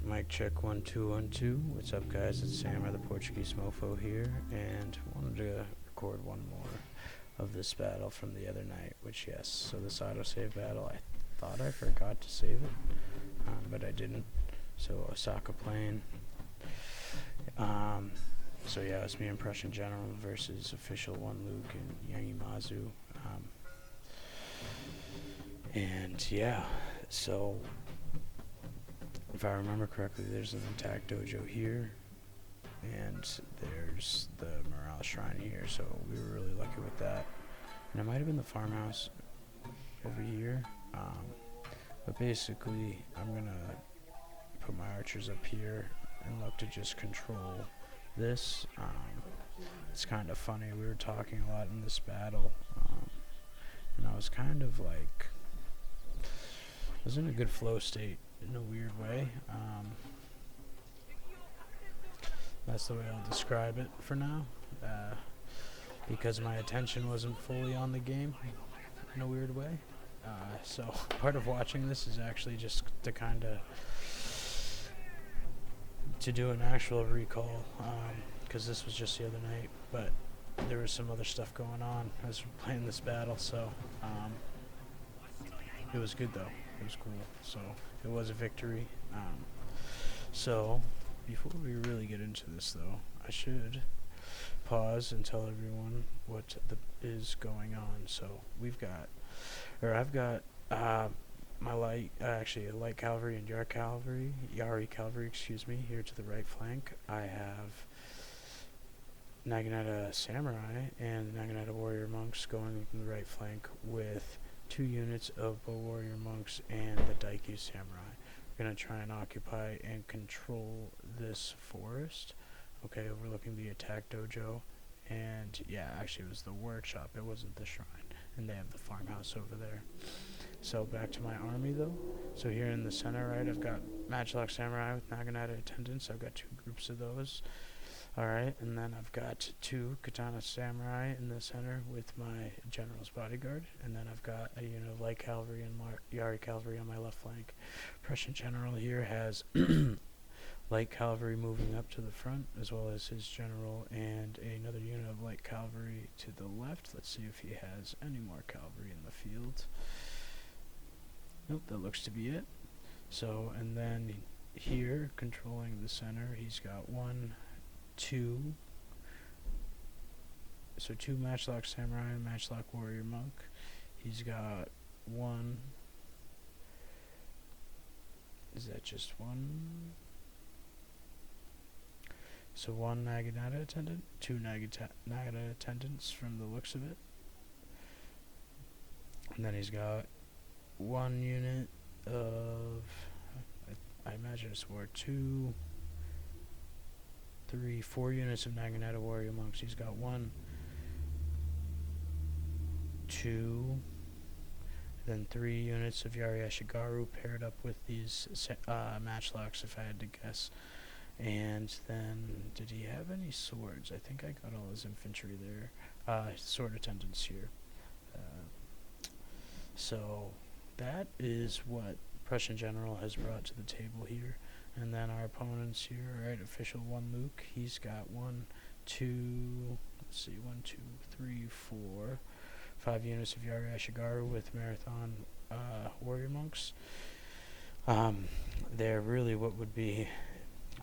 Mic check, 1 2 1 2. What's up, guys? It's Sam, the Portuguese mofo here, and wanted to record one more of this battle from the other night. Which, yes, so this autosave battle, I thought I forgot to save it, but I didn't. So Osaka playing. So yeah, it's me and Prussian General versus Official One Luke and Yangimazu. And yeah, so if I remember correctly, there's an attack dojo here, and there's the morale shrine here, so we were really lucky with that. And it might have been the farmhouse over here, but basically I'm gonna put my archers up here and look to just control this. It's kind of funny, we were talking a lot in this battle, and I was kind of like, I was in a good flow state in a weird way. That's the way I'll describe it for now, because my attention wasn't fully on the game in a weird way. So part of watching this is actually just to kind of to do an actual recall, because this was just the other night, but there was some other stuff going on as we're playing this battle, so it was good though. It was cool. So it was a victory. So before we really get into this, though, I should pause and tell everyone what is going on. So I've got my light cavalry and Yari cavalry, excuse me, here to the right flank. I have Naginata samurai and Naginata warrior monks going in the right flank with 2 units of bow warrior monks and the Daikyu samurai. We're going to try and occupy and control this forest, okay, overlooking the attack dojo. And yeah, actually it was the workshop, it wasn't the shrine, and they have the farmhouse over there. So back to my army though. So here in the center, right, I've got Matchlock samurai with Naginata attendants. I've got 2 groups of those. Alright, and then I've got 2 Katana Samurai in the center with my General's Bodyguard, and then I've got a unit of Light Cavalry and Yari Cavalry on my left flank. Prussian General here has Light Cavalry moving up to the front, as well as his General and another unit of Light Cavalry to the left. Let's see if he has any more cavalry in the field. Nope, that looks to be it. So, and then here, controlling the center, he's got 2 Matchlock Samurai and Matchlock Warrior Monk. He's got 1. Is that just 1? So 1 Naginata attendant, 2 Naginata attendants from the looks of it. And then he's got 1 unit of, I imagine it's 2, 3, 4 units of Naginata warrior monks. He's got 1, 2, then 3 units of Yari Ashigaru paired up with these matchlocks, if I had to guess. And then, did he have any swords? I think I got all his infantry there. Sword attendants here. So that is what Prussian General has brought to the table here. And then our opponents here, right, Official One Luke, he's got 1, 2, let's see, 1, 2, 3, 4, 5 units of Yari Ashigaru with Marathon warrior monks. They're really what would be,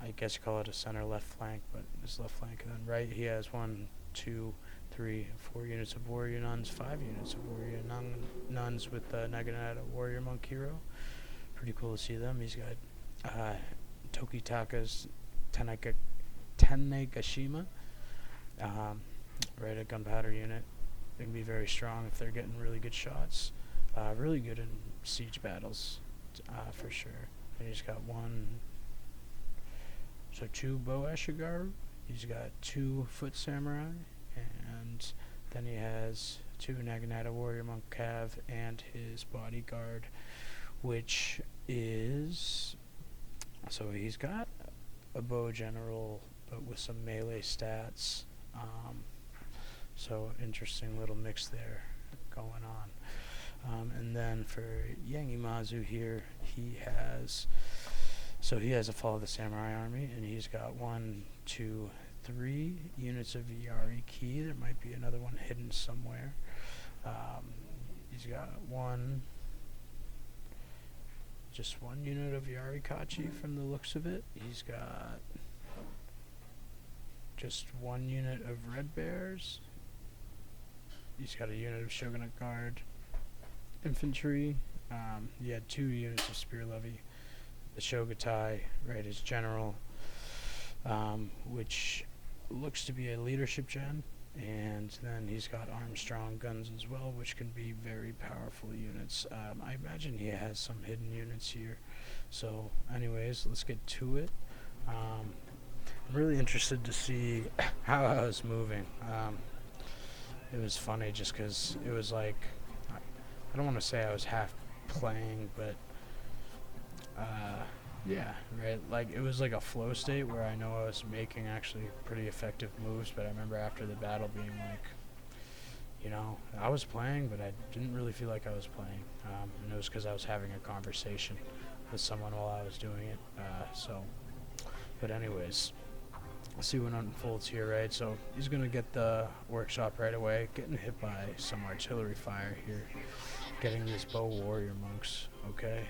I guess you call it a center left flank, but his left flank. And then right, he has 1, 2, 3, 4 units of warrior nuns, 5 units of warrior nuns with Naginata warrior monk hero. Pretty cool to see them. He's got Tokitaka's Tenegashima, right, a gunpowder unit. They can be very strong if they're getting really good shots. Really good in siege battles, for sure. And he's got 2 bow Ashigaru. He's got 2 foot samurai, and then he has 2 Naginata warrior monk cav and his bodyguard, which is, so he's got a bow general but with some melee stats, so interesting little mix there going on. And then for Yangimazu here, he has So he has a Fall of the Samurai army, and he's got 1, 2, 3 units of Yari Key. There might be another one hidden somewhere. He's got just one unit of Yarikachi from the looks of it. He's got just one unit of Red Bears. He's got a unit of Shogunate Guard infantry. He had 2 units of Spear Levy. The Shogatai, right, his general, which looks to be a leadership gen. And then he's got Armstrong guns as well, which can be very powerful units. I imagine he has some hidden units here. So anyways, let's get to it. I'm really interested to see how I was moving. It was funny just because it was like, I don't want to say I was half playing, but yeah, right, like it was like a flow state where I know I was making actually pretty effective moves, but I remember after the battle being like, you know, I was playing, but I didn't really feel like I was playing, and it was because I was having a conversation with someone while I was doing it. But anyways, let's see what unfolds here, right? So he's gonna get the workshop right away, getting hit by some artillery fire here, getting these bow warrior monks. Okay,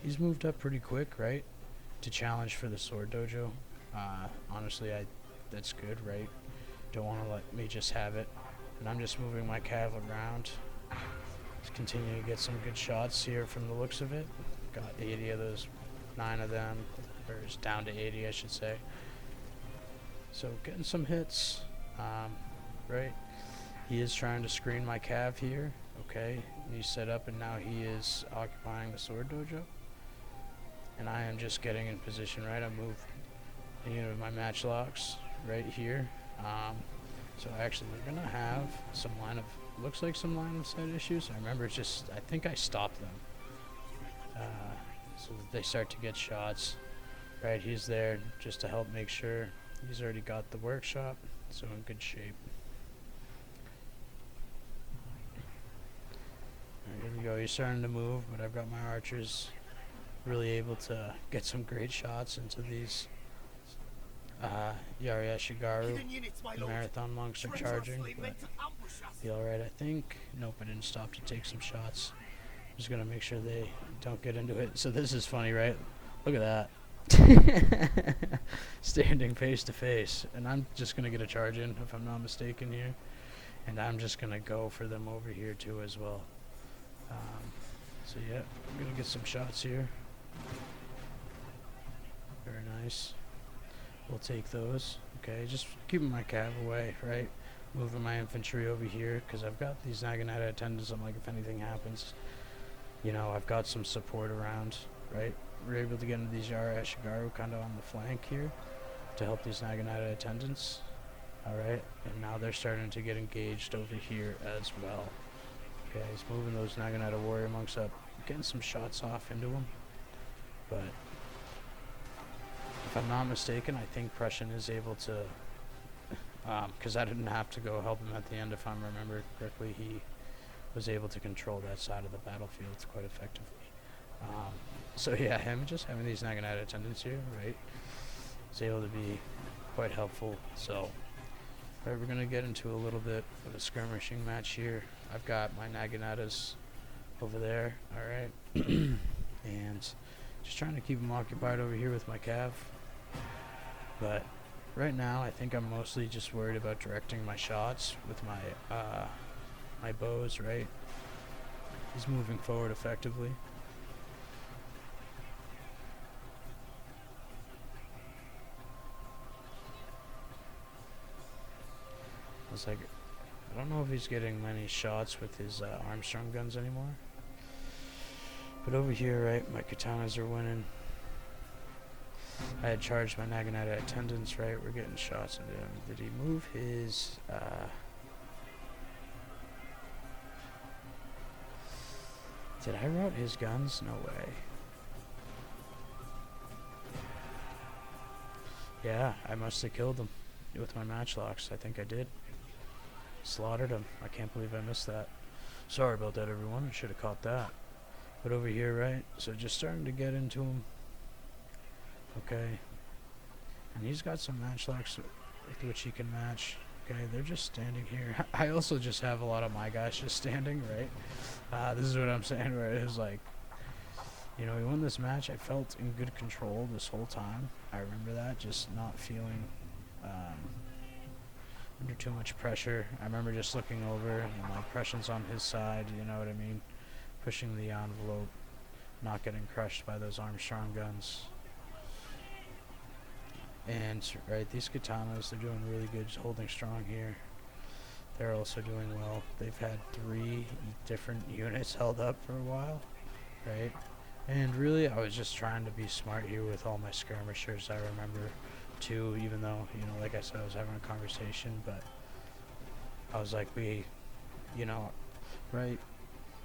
he's moved up pretty quick, right, to challenge for the sword dojo. Honestly, that's good, right? Don't want to let me just have it, and I'm just moving my cav around. Just continue to get some good shots here from the looks of it. Got 80 of those, 9 of them, or it's down to 80, I should say. So getting some hits, right? He is trying to screen my cav here. Okay, he's set up, and now he is occupying the sword dojo. And I am just getting in position, right? I move a unit of my matchlocks right here. So actually, we're gonna have some looks like some line of sight issues. I remember I think I stopped them, so that they start to get shots. Right, he's there just to help make sure. He's already got the workshop, so in good shape. Here we go, he's starting to move, but I've got my archers really able to get some great shots into these Yari Ashigaru. The marathon monks are charging, but be alright, I think. Nope, I didn't stop to take some shots. I'm just gonna make sure they don't get into it. So this is funny, right? Look at that. Standing face to face, and I'm just gonna get a charge in if I'm not mistaken here, and I'm just gonna go for them over here too as well. So yeah, I'm gonna get some shots here. Very nice. We'll take those. Okay, just keeping my cav away, right? Moving my infantry over here because I've got these Naginata attendants. I'm like, if anything happens, you know, I've got some support around, right? We're able to get into these Yara Ashigaru kind of on the flank here to help these Naginata attendants. Alright, and now they're starting to get engaged over here as well. Okay, he's moving those Naginata warrior monks up, getting some shots off into them. But if I'm not mistaken, I think Prussian is able to, because I didn't have to go help him at the end, if I remember correctly, he was able to control that side of the battlefield quite effectively. So yeah, him just having these Naginata attendants here, right, is able to be quite helpful. So, right, we're gonna get into a little bit of a skirmishing match here. I've got my Naginatas over there, alright, and just trying to keep them occupied over here with my cav. But right now, I think I'm mostly just worried about directing my shots with my my bows, right? He's moving forward effectively. It's like, I don't know if he's getting many shots with his Armstrong guns anymore. But over here, right, my katanas are winning. I had charged my Naginata attendants, right? We're getting shots into him. Did he move his... Did I route his guns? No way. Yeah, I must have killed him with my matchlocks. I think I did. Slaughtered him. I can't believe I missed that. Sorry about that, everyone. I should have caught that. But over here, right? So just starting to get into him. Okay. And he's got some matchlocks with which he can match. Okay, they're just standing here. I also just have a lot of my guys just standing, right? This is what I'm saying, where it was like, you know, we won this match. I felt in good control this whole time. I remember that, just not feeling under too much pressure. I remember just looking over and like Prussian's on his side, you know what I mean? Pushing the envelope, not getting crushed by those Armstrong guns. And right, these katanas, they're doing really good, just holding strong here. They're also doing well. They've had 3 different units held up for a while, right? And really, I was just trying to be smart here with all my skirmishers. I remember too, even though, you know, like I said, I was having a conversation, but I was like, you know, right?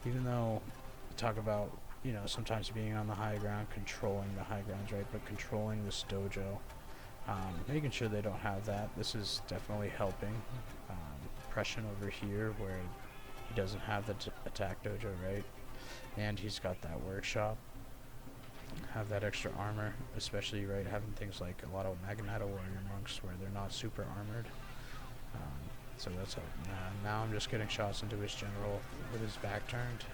Even though we talk about, you know, sometimes being on the high ground, controlling the high grounds, right? But controlling this dojo. Making sure they don't have that. This is definitely helping. Prussian over here where he doesn't have the attack dojo, right? And he's got that workshop. Have that extra armor, especially, right, having things like a lot of Magneto warrior monks where they're not super armored. So that's helping. Now I'm just getting shots into his general with his back turned.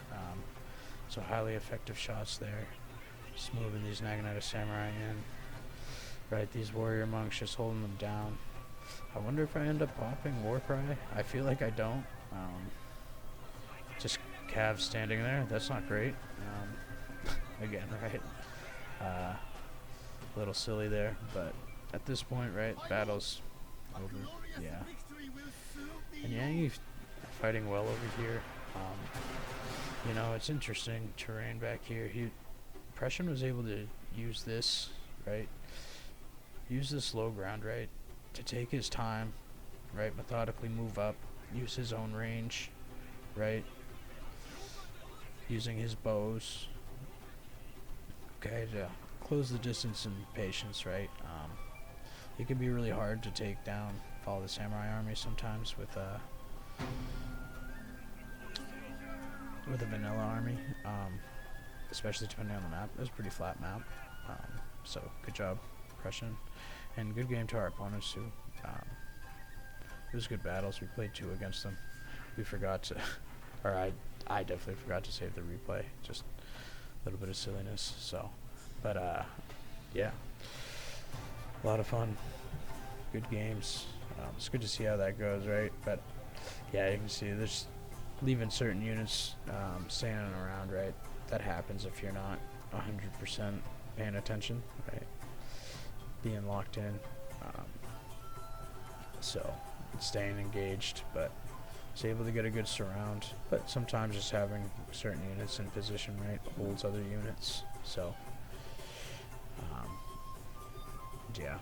So highly effective shots there. Just moving these Naginata samurai in. Right, these warrior monks just holding them down. I wonder if I end up popping War Cry. I feel like I don't. Just Cav standing there. That's not great. Again, right? A little silly there, but at this point, right, battle's over. Yeah. And Yang fighting well over here. You know, it's interesting terrain back here. Prussian was able to use this, right? Use this low ground, right, to take his time, right, methodically move up, use his own range, right, using his bows, okay, to close the distance in patience, right. It can be really hard to take down, follow the samurai army sometimes with a vanilla army, especially depending on the map. It was a pretty flat map, so good job, Prussian. And good game to our opponents too. It was good battles. We played 2 against them. We forgot to, or I definitely forgot to save the replay. Just a little bit of silliness. So, but yeah, a lot of fun. Good games. It's good to see how that goes, right? But yeah, you can see there's leaving certain units standing around, right? That happens if you're not 100% paying attention, right? Being locked in, so staying engaged, but was able to get a good surround. But sometimes just having certain units in position, right, holds other units. So yeah,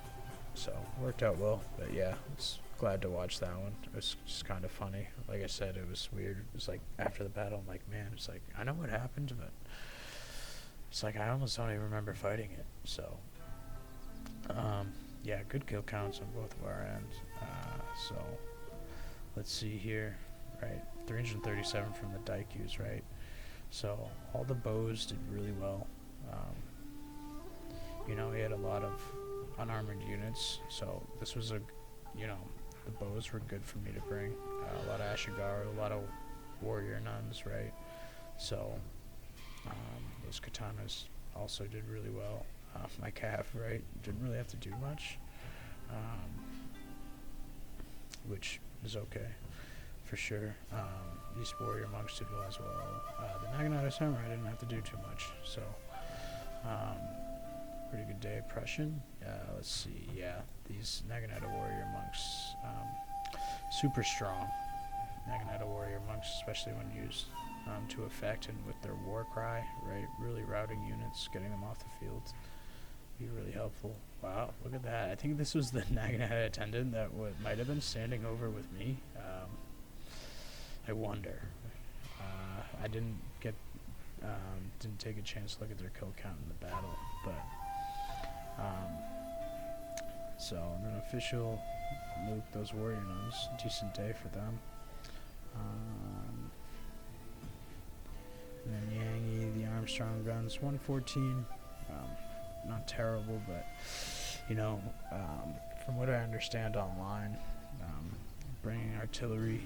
so worked out well. But yeah, it's glad to watch that one. It was just kind of funny. Like I said, it was weird. It was like after the battle, I'm like, man, it's like I know what happened, but it's like I almost don't even remember fighting it. So. Yeah, good kill counts on both of our ends. So, let's see here, right? 337 from the Daikyus, right? So, all the bows did really well. You know, we had a lot of unarmored units, so this was you know, the bows were good for me to bring. A lot of Ashigaru, a lot of warrior nuns, right? So, those katanas also did really well. My calf, right, didn't really have to do much, which is okay, for sure. These warrior monks did well as well. The Naginata samurai didn't have to do too much, so pretty good day. Prussian, let's see, yeah, these Naginata warrior monks, super strong. Naginata warrior monks, especially when used to effect and with their war cry, right, really routing units, getting them off the field. Be really helpful. Wow, look at that. I think this was the Naginata attendant that might have been standing over with me. I wonder. I didn't take a chance to look at their kill count in the battle, but so and then official Luke, those warrior nuns, decent day for them. And then Yangi, the Armstrong guns, 114. not terrible, but you know, from what I understand online, bringing artillery,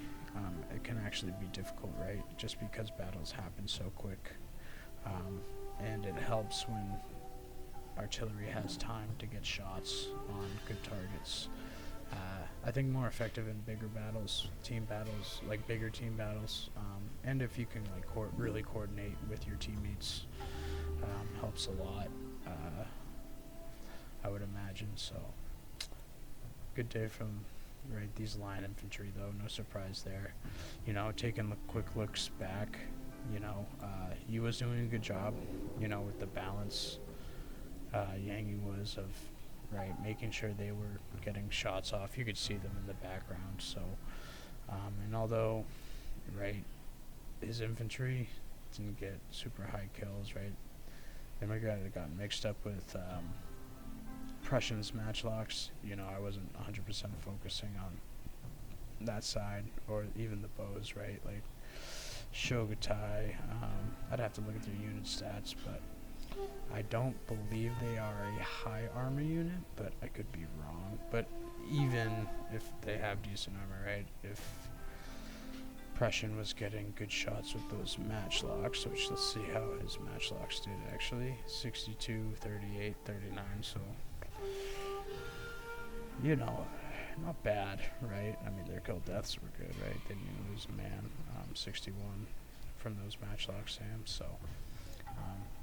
it can actually be difficult, right? Just because battles happen so quick, and it helps when artillery has time to get shots on good targets. I think more effective in bigger battles, team battles, like bigger team battles, and if you can like really coordinate with your teammates, helps a lot. I would imagine so. Good day from these line infantry though, no surprise there. You know, taking the quick looks back, you know, he was doing a good job, you know, with the balance. Yangi was of making sure they were getting shots off. You could see them in the background. So, and although his infantry didn't get super high kills, they might have gotten mixed up with Prussians matchlocks. You know, I wasn't 100% focusing on that side, or even the bows, like Shogun. I'd have to look at their unit stats, but I don't believe they are a high armor unit, but I could be wrong. But even if they have decent armor, if Prussian was getting good shots with those matchlocks, which let's see how his matchlocks did actually. 62, 38, 39, so, you know, not bad, right? I mean, their kill deaths were good, right? They didn't lose a man. 61 from those matchlocks, Sam, so.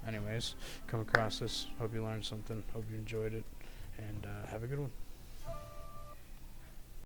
Anyways, come across this. Hope you learned something. Hope you enjoyed it. And have a good one.